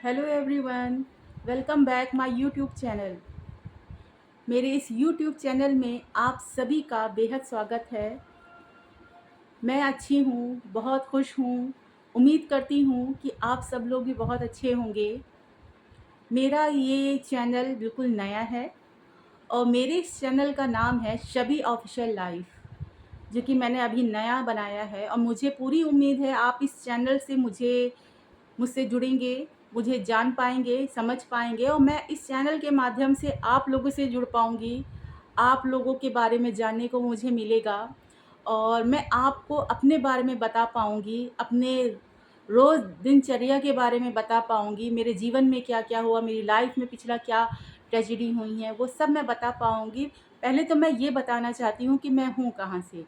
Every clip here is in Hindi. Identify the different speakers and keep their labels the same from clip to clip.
Speaker 1: Hello everyone, welcome back my YouTube channel. मेरे इस यूट्यूब चैनल में आप सभी का बेहद स्वागत है। मैं अच्छी हूँ, बहुत खुश हूँ। उम्मीद करती हूँ कि आप सब लोग भी बहुत अच्छे होंगे। मेरा ये चैनल बिल्कुल नया है और मेरे इस चैनल का नाम है शबी ऑफिशियल लाइफ, जो कि मैंने अभी नया बनाया है। और मुझे पूरी उम्मीद है आप इस चैनल से मुझसे जुड़ेंगे, मुझे जान पाएंगे, समझ पाएंगे और मैं इस चैनल के माध्यम से आप लोगों से जुड़ पाऊंगी। आप लोगों के बारे में जानने को मुझे मिलेगा और मैं आपको अपने बारे में बता पाऊंगी, अपने रोज़ दिनचर्या के बारे में बता पाऊंगी। मेरे जीवन में क्या क्या हुआ, मेरी लाइफ में पिछला क्या ट्रेजेडी हुई है, वो सब मैं बता पाऊंगी। पहले तो मैं ये बताना चाहती हूँ कि मैं हूँ कहाँ से।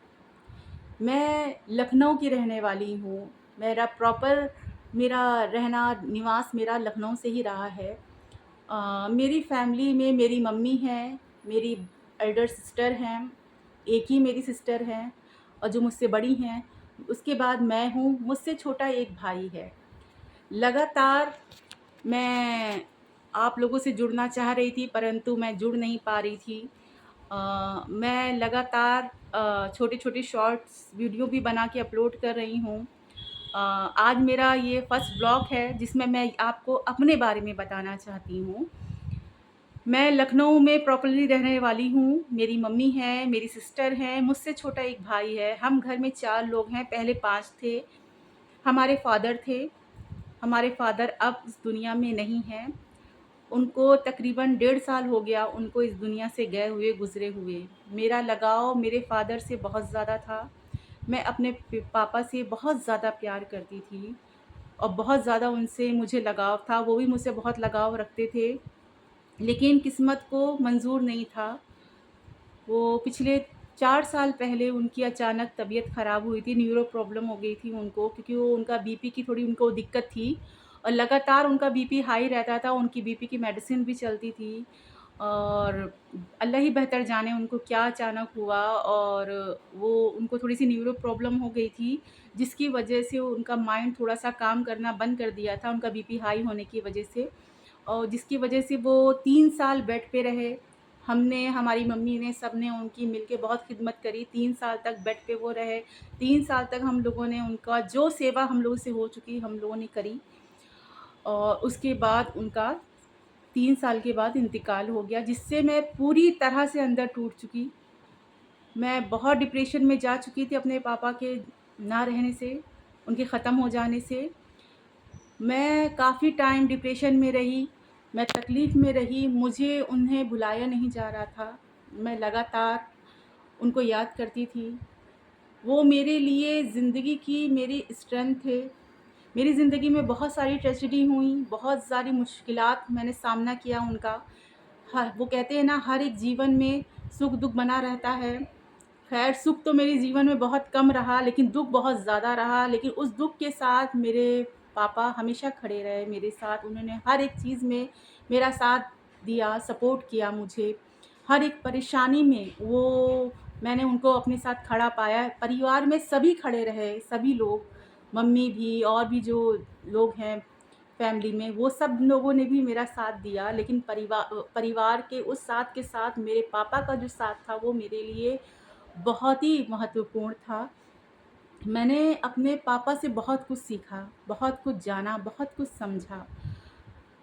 Speaker 1: मैं लखनऊ की रहने वाली हूँ। मेरा रहना निवास मेरा लखनऊ से ही रहा है। मेरी फैमिली में मेरी मम्मी हैं, मेरी एल्डर सिस्टर हैं, एक ही मेरी सिस्टर हैं और जो मुझसे बड़ी हैं। उसके बाद मैं हूँ, मुझसे छोटा एक भाई है। लगातार मैं आप लोगों से जुड़ना चाह रही थी परंतु मैं जुड़ नहीं पा रही थी। मैं लगातार छोटे-छोटे शॉर्ट्स वीडियो भी बना के अपलोड कर रही हूँ। आज मेरा ये फर्स्ट ब्लॉग है जिसमें मैं आपको अपने बारे में बताना चाहती हूँ। मैं लखनऊ में प्रॉपर्ली रहने वाली हूँ। मेरी मम्मी है, मेरी सिस्टर है, मुझसे छोटा एक भाई है। हम घर में 4 लोग हैं, पहले 5 थे। हमारे फादर थे। हमारे फादर अब इस दुनिया में नहीं हैं। उनको तकरीबन 1.5 साल हो गया उनको इस दुनिया से गए हुए, गुज़रे हुए। मेरा लगाव मेरे फ़ादर से बहुत ज़्यादा था। मैं अपने पापा से बहुत ज़्यादा प्यार करती थी और बहुत ज़्यादा उनसे मुझे लगाव था। वो भी मुझसे बहुत लगाव रखते थे, लेकिन किस्मत को मंज़ूर नहीं था। वो पिछले 4 साल पहले उनकी अचानक तबीयत ख़राब हुई थी, न्यूरो प्रॉब्लम हो गई थी उनको, क्योंकि वो उनका बीपी की थोड़ी उनको दिक्कत थी और लगातार उनका बीपी हाई रहता था। उनकी बीपी की मेडिसिन भी चलती थी और अल्लाह ही बेहतर जाने उनको क्या अचानक हुआ। और वो उनको थोड़ी-सी न्यूरो प्रॉब्लम हो गई थी, जिसकी वजह से उनका माइंड थोड़ा-सा काम करना बंद कर दिया था, उनका बीपी हाई होने की वजह से। और जिसकी वजह से वो 3 साल बेड पे रहे। हमने, हमारी मम्मी ने, सब ने उनकी मिलके बहुत खिदमत करी। 3 साल तक बेड पे वो रहे। 3 साल तक हम लोगों ने उनका जो सेवा हम लोगों से हो चुकी हम लोगों ने करी। और उसके बाद उनका 3 साल के बाद इंतकाल हो गया, जिससे मैं पूरी तरह से अंदर टूट चुकी। मैं बहुत डिप्रेशन में जा चुकी थी अपने पापा के ना रहने से, उनके ख़त्म हो जाने से। मैं काफ़ी टाइम डिप्रेशन में रही, मैं तकलीफ़ में रही, मुझे उन्हें भुलाया नहीं जा रहा था। मैं लगातार उनको याद करती थी। वो मेरे लिए ज़िंदगी की मेरी स्ट्रेंथ थे। मेरी ज़िंदगी में बहुत सारी ट्रेजेडी हुई, बहुत सारी मुश्किलात मैंने सामना किया उनका। हर वो कहते हैं ना, हर एक जीवन में सुख-दुःख बना रहता है। ख़ैर, सुख तो मेरे जीवन में बहुत कम रहा, लेकिन दुःख बहुत ज़्यादा रहा। लेकिन उस दुःख के साथ मेरे पापा हमेशा खड़े रहे मेरे साथ। उन्होंने हर एक चीज़ में मेरा साथ दिया, सपोर्ट किया मुझे। हर एक परेशानी में मैंने उनको अपने साथ खड़ा पाया। परिवार में सभी खड़े रहे, सभी लोग, मम्मी भी और भी जो लोग हैं फैमिली में, वो सब लोगों ने भी मेरा साथ दिया। लेकिन परिवार के उस साथ के साथ मेरे पापा का जो साथ था वो मेरे लिए बहुत ही महत्वपूर्ण था। मैंने अपने पापा से बहुत कुछ सीखा, बहुत कुछ जाना, बहुत कुछ समझा।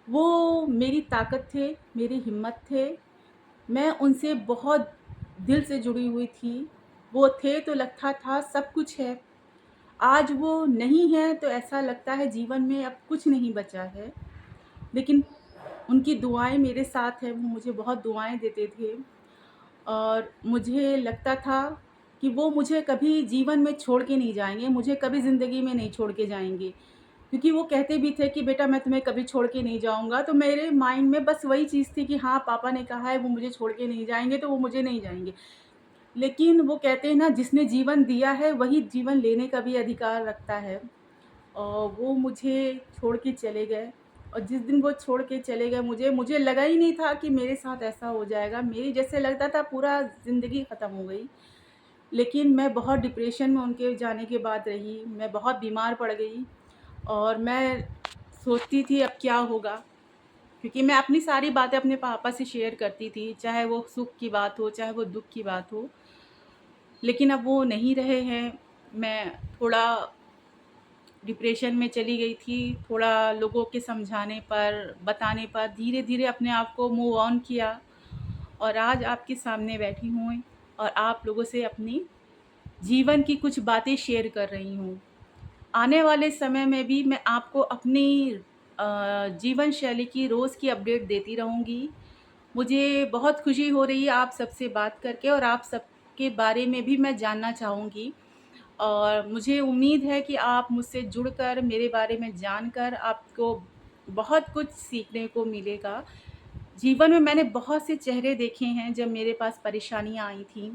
Speaker 1: वो मेरी ताकत थे, मेरी हिम्मत थे। मैं उनसे बहुत दिल से जुड़ी हुई थी। वो थे तो लगता था सब कुछ है। आज वो नहीं है तो ऐसा लगता है जीवन में अब कुछ नहीं बचा है। लेकिन उनकी दुआएँ मेरे साथ हैं, वो मुझे बहुत दुआएँ देते थे। और मुझे लगता था कि वो मुझे कभी जीवन में छोड़ के नहीं जाएँगे, मुझे कभी ज़िंदगी में नहीं छोड़ के जाएँगे। क्योंकि वो कहते भी थे कि बेटा मैं तुम्हें कभी छोड़ के नहीं जाऊँगा, तो मेरे माइंड में बस वही चीज़ थी कि हाँ, पापा ने कहा है वो मुझे छोड़ के नहीं जाएँगे, तो वो मुझे नहीं जाएँगे। लेकिन वो कहते हैं ना, जिसने जीवन दिया है वही जीवन लेने का भी अधिकार रखता है। और वो मुझे छोड़ के चले गए और जिस दिन वो छोड़ के चले गए, मुझे लगा ही नहीं था कि मेरे साथ ऐसा हो जाएगा। मेरी जैसे लगता था पूरा ज़िंदगी ख़त्म हो गई। लेकिन मैं बहुत डिप्रेशन में उनके जाने के बाद रही, मैं बहुत बीमार पड़ गई और मैं सोचती थी अब क्या होगा, क्योंकि मैं अपनी सारी बातें अपने पापा से शेयर करती थी, चाहे वो सुख की बात हो, चाहे वो दुःख की बात हो। लेकिन अब वो नहीं रहे हैं। मैं थोड़ा डिप्रेशन में चली गई थी, थोड़ा लोगों के समझाने पर, बताने पर धीरे-धीरे अपने आप को मूव ऑन किया और आज आपके सामने बैठी हूँ और आप लोगों से अपनी जीवन की कुछ बातें शेयर कर रही हूँ। आने वाले समय में भी मैं आपको अपनी जीवन शैली की रोज़ की अपडेट देती रहूँगी। मुझे बहुत खुशी हो रही है आप सबसे बात करके और आप सबके बारे में भी मैं जानना चाहूँगी और मुझे उम्मीद है कि आप मुझसे जुड़कर मेरे बारे में जानकर आपको बहुत कुछ सीखने को मिलेगा। जीवन में मैंने बहुत से चेहरे देखे हैं जब मेरे पास परेशानियाँ आई थीं।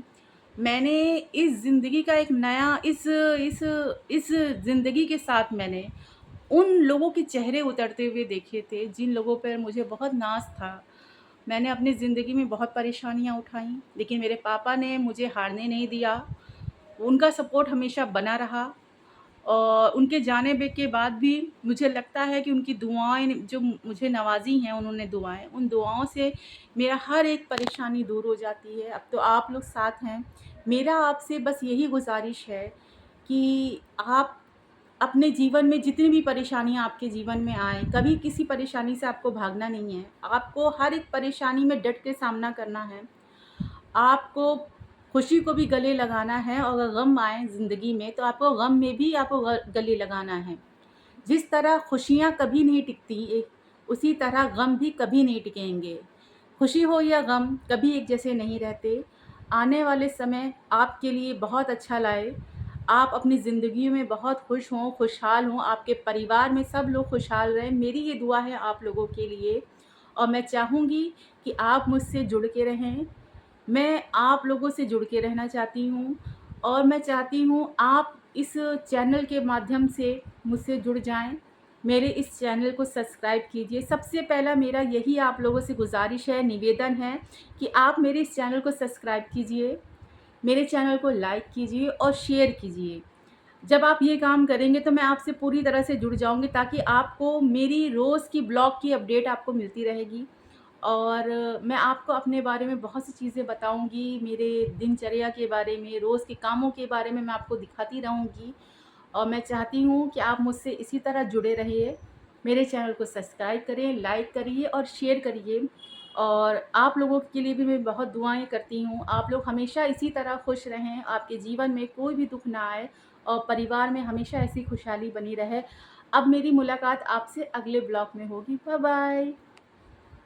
Speaker 1: मैंने इस ज़िंदगी का एक नया इस ज़िंदगी के साथ मैंने उन लोगों के चेहरे उतरते हुए देखे थे, जिन लोगों पर मुझे बहुत नाज़ था। मैंने अपनी ज़िंदगी में बहुत परेशानियाँ उठाईं, लेकिन मेरे पापा ने मुझे हारने नहीं दिया। उनका सपोर्ट हमेशा बना रहा और उनके जाने के बाद भी मुझे लगता है कि उनकी दुआएँ ने जो मुझे नवाज़ी हैं उन्होंने दुआएँ, उन दुआओं से मेरा हर एक परेशानी दूर हो जाती है। अब तो आप लोग साथ हैं। मेरा आपसे बस यही गुज़ारिश है कि आप अपने जीवन में जितनी भी परेशानियाँ आपके जीवन में आएँ, कभी किसी परेशानी से आपको भागना नहीं है। आपको हर एक परेशानी में डट के सामना करना है। आपको खुशी को भी गले लगाना है और अगर गम आए ज़िंदगी में तो आपको गम में भी आपको गले लगाना है। जिस तरह खुशियाँ कभी नहीं टिकती उसी तरह गम भी कभी नहीं टिकेंगे। खुशी हो या गम कभी एक जैसे नहीं रहते। आने वाले समय आपके लिए बहुत अच्छा लाए। आप अपनी ज़िंदगी में बहुत खुश हों, खुशहाल हों, आपके परिवार में सब लोग खुशहाल रहें। मेरी ये दुआ है आप लोगों के लिए और मैं चाहूँगी कि आप मुझसे जुड़ के रहें। मैं आप लोगों से जुड़ के रहना चाहती हूँ और मैं चाहती हूँ आप इस चैनल के माध्यम से मुझसे जुड़ जाएँ। मेरे इस चैनल को सब्सक्राइब कीजिए। सबसे पहला मेरा यही आप लोगों से गुज़ारिश है, निवेदन है कि आप मेरे इस चैनल को सब्सक्राइब कीजिए, मेरे चैनल को लाइक कीजिए और शेयर कीजिए। जब आप ये काम करेंगे तो मैं आपसे पूरी तरह से जुड़ जाऊँगी ताकि आपको मेरी रोज़ की ब्लॉग की अपडेट आपको मिलती रहेगी और मैं आपको अपने बारे में बहुत सी चीज़ें बताऊँगी, मेरे दिनचर्या के बारे में, रोज़ के कामों के बारे में मैं आपको दिखाती रहूँगी और मैं चाहती हूँ कि आप मुझसे इसी तरह जुड़े रहिए। मेरे चैनल को सब्सक्राइब करें, लाइक करिए और शेयर करिए और आप लोगों के लिए भी मैं बहुत दुआएँ करती हूँ। आप लोग हमेशा इसी तरह खुश रहें, आपके जीवन में कोई भी दुःख ना आए और परिवार में हमेशा ऐसी खुशहाली बनी रहे। अब मेरी मुलाकात आपसे अगले ब्लॉग में होगी। Bye bye.